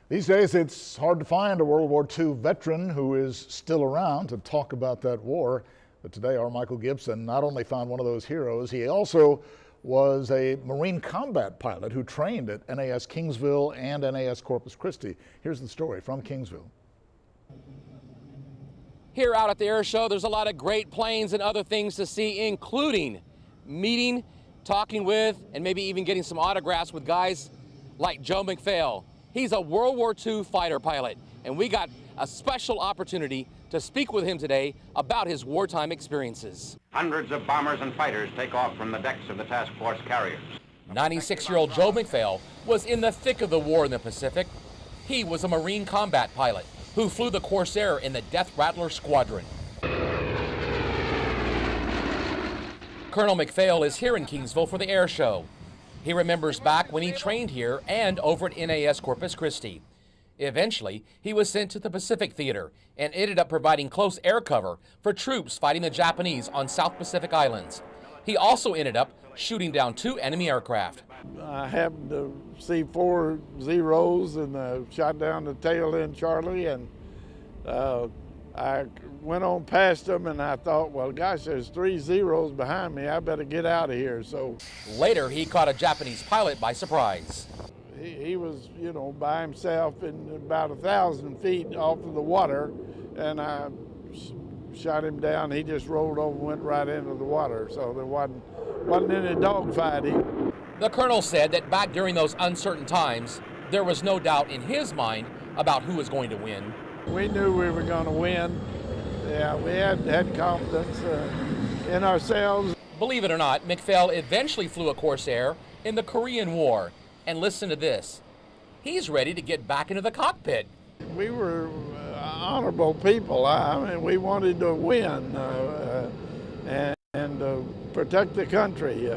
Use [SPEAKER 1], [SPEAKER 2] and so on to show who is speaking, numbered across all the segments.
[SPEAKER 1] These days, it's hard to find a World War II veteran who is still around to talk about that war. But today, our Michael Gibson not only found one of those heroes, he also was a Marine combat pilot who trained at NAS Kingsville and NAS Corpus Christi. Here's the story from Kingsville.
[SPEAKER 2] Here out at the air show, there's a lot of great planes and other things to see, including meeting, talking with, and maybe even getting some autographs with guys like Joe McPhail. He's a World War II fighter pilot, and we got a special opportunity to speak with him today about his wartime experiences.
[SPEAKER 3] Hundreds of bombers and fighters take off from the decks of the task force carriers.
[SPEAKER 2] 96-year-old Joe McPhail was in the thick of the war in the Pacific. He was a Marine combat pilot who flew the Corsair in the Death Rattler Squadron. Colonel McPhail is here in Kingsville for the air show. He remembers back when he trained here and over at NAS Corpus Christi. Eventually, he was sent to the Pacific Theater and ended up providing close air cover for troops fighting the Japanese on South Pacific Islands. He also ended up shooting down 2 enemy aircraft.
[SPEAKER 4] I happened to see 4 Zeros and shot down the tail end Charlie, and I went on past them and I thought, well, gosh, there's 3 Zeros behind me. I better get out of here. So
[SPEAKER 2] later, he caught a Japanese pilot by surprise.
[SPEAKER 4] He was, you know, by himself in about 1,000 feet off of the water, and I shot him down. He just rolled over and went right into the water, so there wasn't any dogfighting.
[SPEAKER 2] The colonel said that back during those uncertain times, there was no doubt in his mind about who was going to win.
[SPEAKER 4] We knew we were going to win. Yeah, we had confidence in ourselves.
[SPEAKER 2] Believe it or not, McPhail eventually flew a Corsair in the Korean War. And listen to this. He's ready to get back into the cockpit.
[SPEAKER 4] We were honorable people. I mean, we wanted to win and protect the country.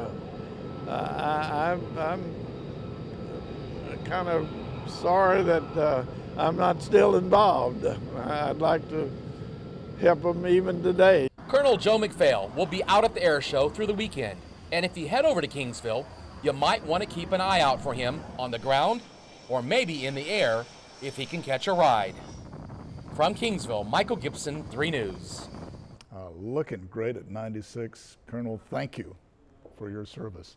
[SPEAKER 4] I'm kind of sorry that I'm not still involved. I'd like to help them even today.
[SPEAKER 2] Colonel Joe McPhail will be out at the air show through the weekend. And if you head over to Kingsville, you might want to keep an eye out for him on the ground or maybe in the air if he can catch a ride. From Kingsville, Michael Gibson, 3 News.
[SPEAKER 1] Looking great at 96. Colonel, thank you for your service.